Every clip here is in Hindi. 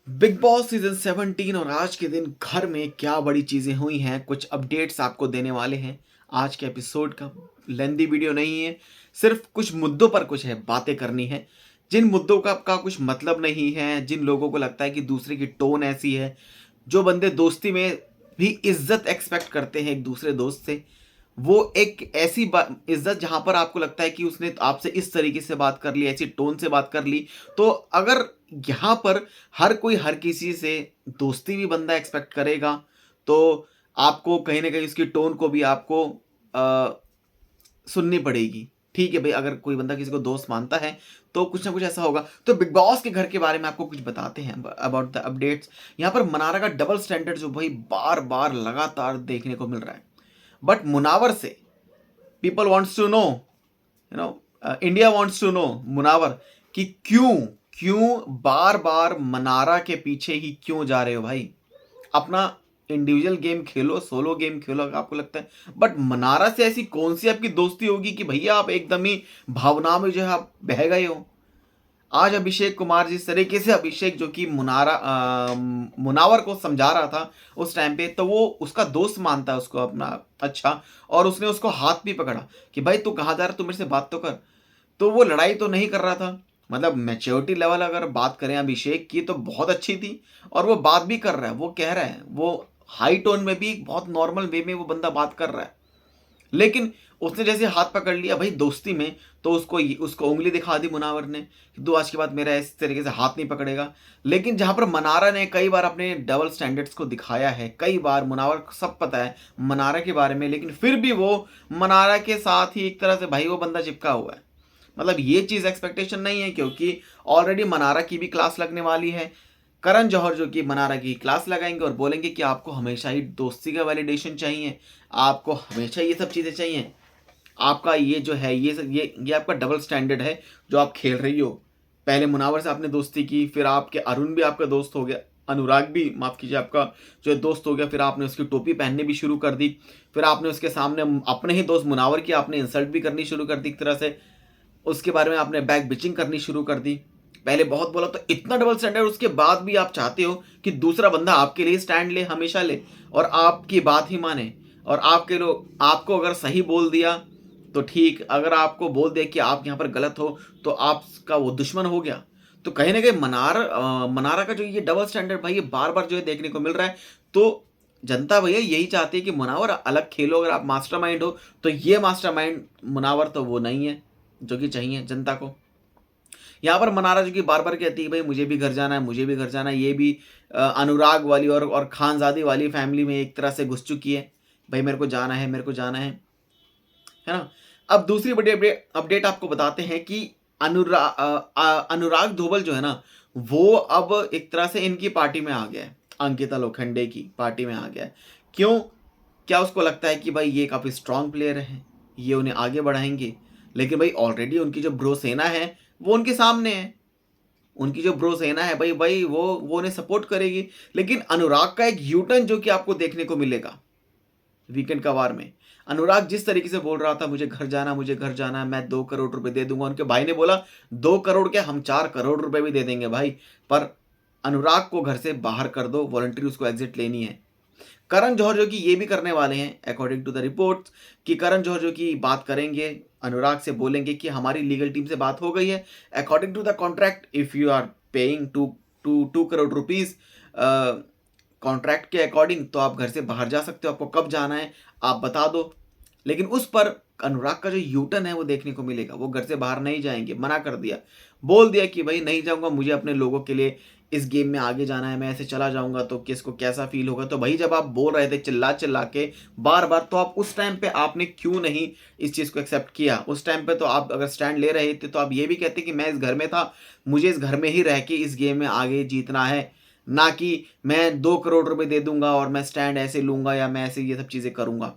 बिग बॉस सीजन 17 और आज के दिन घर में क्या बड़ी चीजें हुई हैं, कुछ अपडेट्स आपको देने वाले हैं। आज के एपिसोड का लेंदी वीडियो नहीं है, सिर्फ कुछ मुद्दों पर कुछ है बातें करनी है। जिन मुद्दों का कुछ मतलब नहीं है, जिन लोगों को लगता है कि दूसरे की टोन ऐसी है, जो बंदे दोस्ती में भी इज्जत एक्सपेक्ट करते हैं एक दूसरे दोस्त से, वो एक ऐसी इज्जत जहां पर आपको लगता है कि उसने आपसे इस तरीके से बात कर ली, ऐसी टोन से बात कर ली। तो अगर यहाँ पर हर कोई हर किसी से दोस्ती भी बंदा एक्सपेक्ट करेगा, तो आपको कहीं ना कहीं उसकी टोन को भी आपको सुननी पड़ेगी। ठीक है भाई, अगर कोई बंदा किसी को दोस्त मानता है तो कुछ ना कुछ ऐसा होगा। तो बिग बॉस के घर के बारे में आपको कुछ बताते हैं अबाउट द अपडेट्स। यहाँ पर मनारा का डबल स्टैंडर्ड जो भाई बार बार लगातार देखने को मिल रहा है। बट मुनावर से people wants to know, India wants to know Munawar कि क्यों क्यों बार बार मनारा के पीछे ही क्यों जा रहे हो भाई। अपना इंडिविजुअल गेम खेलो, सोलो गेम खेलो अगर आपको लगता है। बट मनारा से ऐसी कौन सी आपकी दोस्ती होगी कि भैया आप एकदम ही भावना में जो है आप बह गए हो। आज अभिषेक कुमार जिस तरीके से अभिषेक जो कि मुनावर को समझा रहा था उस टाइम पे, तो वो उसका दोस्त मानता है उसको अपना। अच्छा, और उसने उसको हाथ भी पकड़ा कि भाई तू कहाँ जा रहा, तू मेरे से बात तो कर। तो वो लड़ाई तो नहीं कर रहा था। मतलब मैच्योरिटी लेवल अगर बात करें अभिषेक की तो बहुत अच्छी थी। और वो बात भी कर रहा है, वो कह रहा है, वो हाई टोन में भी बहुत नॉर्मल वे में वो बंदा बात कर रहा है। लेकिन उसने जैसे हाथ पकड़ लिया भाई दोस्ती में, तो उसको उंगली दिखा दी मुनावर ने कि तू आज के बाद मेरा इस तरीके से हाथ नहीं पकड़ेगा। लेकिन जहां पर मनारा ने कई बार अपने डबल स्टैंडर्ड्स को दिखाया है, कई बार मुनावर को सब पता है मनारा के बारे में, लेकिन फिर भी वो मनारा के साथ ही एक तरह से भाई वो बंदा चिपका हुआ है। मतलब ये चीज़ एक्सपेक्टेशन नहीं है, क्योंकि ऑलरेडी मनारा की भी क्लास लगने वाली है। करण जौहर जो कि मनारा की क्लास लगाएंगे और बोलेंगे कि आपको हमेशा ही दोस्ती का वैलिडेशन चाहिए, आपको हमेशा ये सब चीज़ें चाहिए। आपका ये जो है ये आपका डबल स्टैंडर्ड है जो आप खेल रही हो। पहले मुनावर से आपने दोस्ती की, फिर आपके अरुण भी आपका दोस्त हो गया, अनुराग भी माफ़ कीजिए आपका जो है दोस्त हो गया, फिर आपने उसकी टोपी पहननी भी शुरू कर दी। फिर आपने उसके सामने अपने ही दोस्त मुनावर की आपने इंसल्ट भी करनी शुरू कर दी एक तरह से। उसके बारे में आपने बैक बिचिंग करनी शुरू कर दी। पहले बहुत बोला, तो इतना डबल स्टैंडर्ड, उसके बाद भी आप चाहते हो कि दूसरा बंदा आपके लिए स्टैंड ले, हमेशा ले और आपकी बात ही माने। और आपके लोग आपको अगर सही बोल दिया तो ठीक, अगर आपको बोल दिया कि आप यहाँ पर गलत हो तो आपका वो दुश्मन हो गया। तो कहीं ना कहीं मनारा का जो ये डबल स्टैंडर्ड भाई ये बार बार जो है देखने को मिल रहा है। तो जनता भैया यही चाहती है कि मुनावर अलग खेलो। अगर आप मास्टरमाइंड हो तो ये मास्टरमाइंड मुनावर तो वो नहीं है जो कि चाहिए जनता को। यहाँ पर मनारा जो कि बार बार कहती है भाई मुझे भी घर जाना है, मुझे भी घर जाना है। ये भी अनुराग वाली और खानजादी वाली फैमिली में एक तरह से घुस चुकी है। भाई मेरे को जाना है, मेरे को जाना है ना। अब दूसरी बड़ी अपडेट आपको बताते हैं कि अनुराग धोबल जो है ना, वो अब एक तरह से इनकी पार्टी में आ गया है, अंकिता लोखंडे की पार्टी में आ गया है। क्यों? क्या उसको लगता है कि भाई ये काफ़ी स्ट्रांग प्लेयर हैं, ये उन्हें आगे बढ़ाएंगे। लेकिन भाई ऑलरेडी उनकी जो ब्रो सेना है वो उनके सामने है। उनकी जो ब्रो सेना है भाई भाई वो उन्हें सपोर्ट करेगी। लेकिन अनुराग का एक यूटर्न जो कि आपको देखने को मिलेगा वीकेंड का वार में। अनुराग जिस तरीके से बोल रहा था मुझे घर जाना, मुझे घर जाना, मैं 2 करोड़ रुपए दे दूंगा। उनके भाई ने बोला 2 करोड़ क्या, हम 4 करोड़ रुपए भी दे देंगे भाई, पर अनुराग को घर से बाहर कर दो, वॉलंटरी उसको एग्जिट लेनी है। करण जौहर जो कि ये भी करने वाले हैं अकॉर्डिंग टू द रिपोर्ट्स, कि करण जौहर जो कि बात करेंगे अनुराग से, बोलेंगे कि हमारी लीगल टीम से बात हो गई है। According to the contract if you are paying two crore rupees contract के अकॉर्डिंग, तो आप घर से बाहर जा सकते हो, आपको कब जाना है आप बता दो। लेकिन उस पर अनुराग का जो यूटर्न है वो देखने को मिलेगा। वो घर से बाहर नहीं जाएंगे, मना कर दिया, बोल दिया कि भाई नहीं जाऊंगा, मुझे अपने लोगों के लिए इस गेम में आगे जाना है, मैं ऐसे चला जाऊंगा तो किसको कैसा फील होगा। तो भाई जब आप बोल रहे थे चिल्ला चिल्ला के बार बार, तो आप उस टाइम पे आपने क्यों नहीं इस चीज़ को एक्सेप्ट किया? उस टाइम पे तो आप अगर स्टैंड ले रहे थे तो आप ये भी कहते कि मैं इस घर में था, मुझे इस घर में ही रह के इस गेम में आगे जीतना है, ना कि मैं 2 करोड़ रुपए दे दूंगा और मैं स्टैंड ऐसे लूंगा या मैं ऐसे ये सब चीज़ें करूंगा।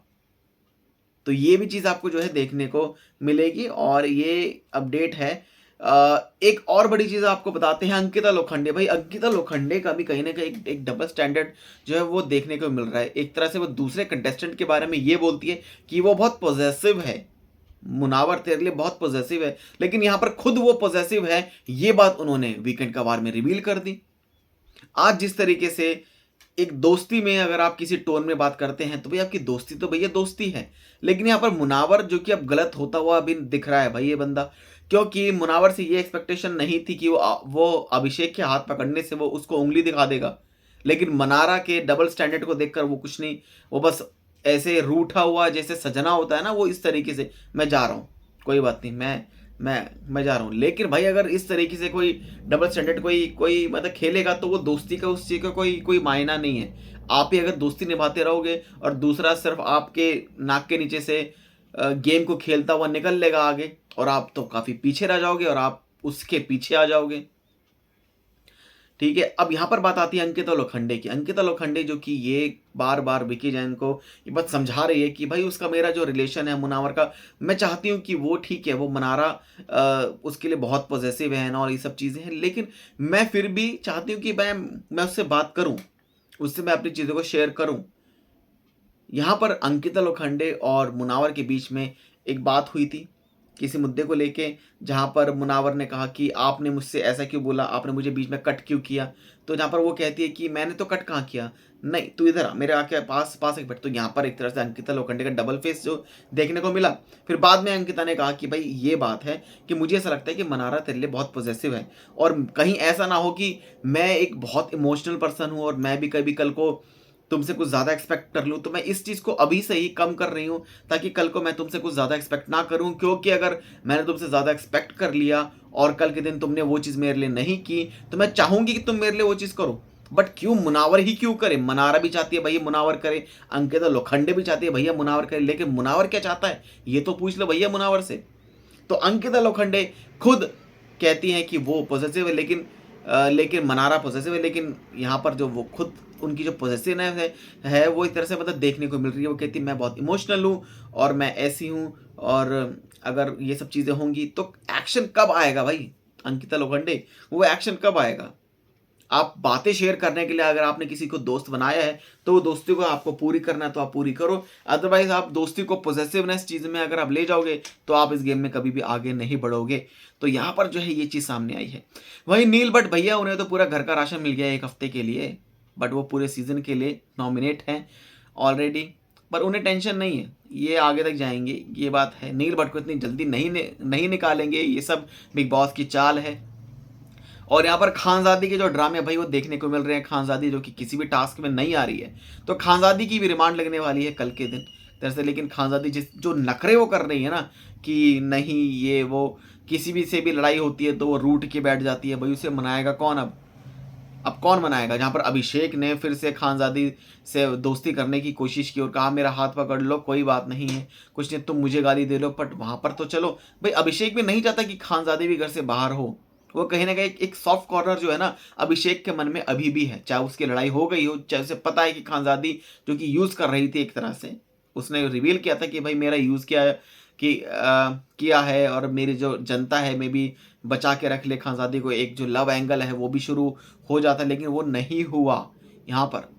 तो ये भी चीज़ आपको जो है देखने को मिलेगी और ये अपडेट है। एक और बड़ी चीज़ आपको बताते हैं, अंकिता लोखंडे। भाई अंकिता लोखंडे का भी कहीं ना कहीं एक डबल स्टैंडर्ड जो है वो देखने को मिल रहा है। एक तरह से वो दूसरे कंटेस्टेंट के बारे में ये बोलती है कि वो बहुत पॉजेसिव है, मुनावर तेरे लिए बहुत पॉजेसिव है, लेकिन यहाँ पर खुद वो पॉजेसिव है, ये बात उन्होंने वीकेंड का वार में रिवील कर दी। आज जिस तरीके से एक दोस्ती में अगर आप किसी टोन में बात करते हैं तो भाई आपकी दोस्ती तो भैया दोस्ती है। लेकिन यहाँ पर मुनावर जो कि अब गलत होता हुआ अभी दिख रहा है भाई ये बंदा, क्योंकि मुनावर से ये एक्सपेक्टेशन नहीं थी कि वो अभिषेक के हाथ पकड़ने से वो उसको उंगली दिखा देगा। लेकिन मनारा के डबल स्टैंडर्ड को देखकर वो कुछ नहीं, वो बस ऐसे रूठा हुआ जैसे सजना होता है ना, वो इस तरीके से मैं जा रहा हूँ, कोई बात नहीं, मैं जा रहा हूँ। लेकिन भाई अगर इस तरीके से कोई डबल स्टैंडर्ड कोई कोई मतलब खेलेगा तो वो दोस्ती का उस चीज़ का कोई कोई मायना नहीं है। आप ही अगर दोस्ती निभाते रहोगे और दूसरा सिर्फ आपके नाक के नीचे से गेम को खेलता हुआ निकल लेगा आगे, और आप तो काफ़ी पीछे रह जाओगे और आप उसके पीछे आ जाओगे। ठीक है, अब यहाँ पर बात आती है अंकिता लोखंडे की। अंकिता लोखंडे जो कि ये बार बार विकी जैन को ये बात समझा रही है कि भाई उसका मेरा जो रिलेशन है मुनावर का, मैं चाहती हूँ कि वो ठीक है, वो मनारा उसके लिए बहुत पॉजेसिव है ना और ये सब चीज़ें हैं, लेकिन मैं फिर भी चाहती हूँ कि मैं उससे बात करूँ, उससे मैं अपनी चीज़ों को शेयर करूँ। यहाँ पर अंकिता लोखंडे और मुनावर के बीच में एक बात हुई थी किसी मुद्दे को लेके, जहाँ पर मुनावर ने कहा कि आपने मुझसे ऐसा क्यों बोला, आपने मुझे बीच में कट क्यों किया। तो जहाँ पर वो कहती है कि मैंने तो कट कहाँ किया, नहीं तू इधर आ, मेरे आके पास पास एक बैठ। तो यहाँ पर एक तरह से अंकिता लोखंडे का डबल फेस जो देखने को मिला। फिर बाद में अंकिता ने कहा कि भाई ये बात है कि मुझे ऐसा लगता है कि मनारा तेरे लिए बहुत पॉजिटिव है, और कहीं ऐसा ना हो कि मैं एक बहुत इमोशनल पर्सन हूँ और मैं भी कभी कल को तुमसे कुछ ज़्यादा एक्सपेक्ट कर लूँ। तो मैं इस चीज़ को अभी से ही कम कर रही हूँ ताकि कल को मैं तुमसे कुछ ज़्यादा एक्सपेक्ट ना करूँ, क्योंकि अगर मैंने तुमसे ज़्यादा एक्सपेक्ट कर लिया और कल के दिन तुमने वो चीज़ मेरे लिए नहीं की तो मैं चाहूँगी कि तुम मेरे लिए वो चीज़ करो। बट क्यों मुनावर ही क्यों करे, मनारा भी चाहती है भैया मुनावर करे, अंकिता लोखंडे भी चाहती है भैया मुनावर करे, लेकिन मुनावर क्या चाहता है ये तो पूछ लो भैया मुनावर से। तो अंकिता लोखंडे खुद कहती हैं कि वो पॉजिटिव है, लेकिन मनारा पॉजिटिव है, लेकिन यहाँ पर जो वो खुद उनकी जो पॉजिटिवनेस है वो एक तरह से मतलब देखने को मिल रही है। वो कहती है मैं बहुत इमोशनल हूँ और मैं ऐसी हूँ, और अगर ये सब चीज़ें होंगी तो एक्शन कब आएगा भाई अंकिता लोखंडे, वो एक्शन कब आएगा। आप बातें शेयर करने के लिए अगर आपने किसी को दोस्त बनाया है तो वो दोस्ती को आपको पूरी करना है तो आप पूरी करो, अदरवाइज आप दोस्ती को पॉजिटिवनेस चीज़ में अगर आप ले जाओगे तो आप इस गेम में कभी भी आगे नहीं बढ़ोगे। तो यहाँ पर जो है ये चीज़ सामने आई है। वहीं नील भट्ट भैया, उन्हें तो पूरा घर का राशन मिल गया 1 हफ्ते के लिए, बट वो पूरे सीजन के लिए नॉमिनेट हैं ऑलरेडी, पर उन्हें टेंशन नहीं है, ये आगे तक जाएंगे, ये बात है। नील भट्ट को इतनी जल्दी नहीं निकालेंगे, ये सब बिग बॉस की चाल है। और यहाँ पर खानजादी के जो ड्रामे भाई वो देखने को मिल रहे हैं, खानजादी जो कि किसी भी टास्क में नहीं आ रही है, तो खानजादी की भी रिमांड लगने वाली है कल के दिन तरह से। लेकिन खानजादी जो नखरे वो कर रही है ना कि नहीं ये वो किसी भी से भी लड़ाई होती है तो वो रूठ के बैठ जाती है, भाई उसे मनाएगा कौन अब कौन मनाएगा। जहाँ पर अभिषेक ने फिर से खानजादी से दोस्ती करने की कोशिश की और कहा मेरा हाथ पकड़ लो, कोई बात नहीं है, कुछ नहीं तुम मुझे गाली दे लो, बट वहाँ पर तो चलो भाई अभिषेक भी नहीं चाहता कि खानजादी भी घर से बाहर हो। वो कहीं ना कहीं एक सॉफ्ट कॉर्नर जो है ना अभिषेक के मन में अभी भी है, चाहे उसकी लड़ाई हो गई हो, चाहे उसे पता है कि खानजादी जो कि यूज़ कर रही थी एक तरह से, उसने रिवील किया था कि भाई मेरा यूज़ किया है और मेरी जो जनता है मे भी बचा के रख ले खानजादी को, एक जो लव एंगल है वो भी शुरू हो जाता, लेकिन वो नहीं हुआ यहाँ पर।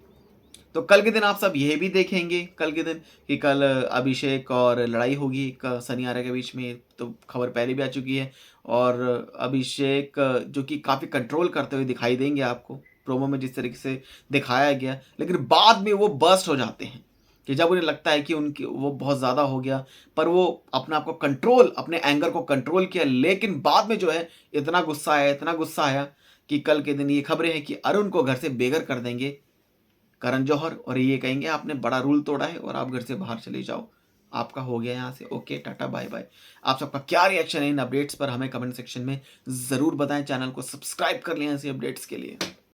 तो कल के दिन आप सब यह भी देखेंगे कल के दिन कि कल अभिषेक और लड़ाई होगी सनी आर्या के बीच में, तो खबर पहले भी आ चुकी है। और अभिषेक जो कि काफ़ी कंट्रोल करते हुए दिखाई देंगे आपको प्रोमो में जिस तरीके से दिखाया गया, लेकिन बाद में वो बर्स्ट हो जाते हैं कि जब उन्हें लगता है कि उनकी वो बहुत ज़्यादा हो गया, पर वो अपने आप को कंट्रोल, अपने एंगर को कंट्रोल किया, लेकिन बाद में जो है इतना गुस्सा आया कि कल के दिन ये खबरें हैं कि अरुण को घर से बेघर कर देंगे करण जौहर, और ये कहेंगे आपने बड़ा रूल तोड़ा है और आप घर से बाहर चले जाओ, आपका हो गया यहाँ से, ओके टाटा बाय बाय। आप सबका क्या रिएक्शन है इन अपडेट्स पर हमें कमेंट सेक्शन में ज़रूर बताएं। चैनल को सब्सक्राइब कर लें ऐसी अपडेट्स के लिए।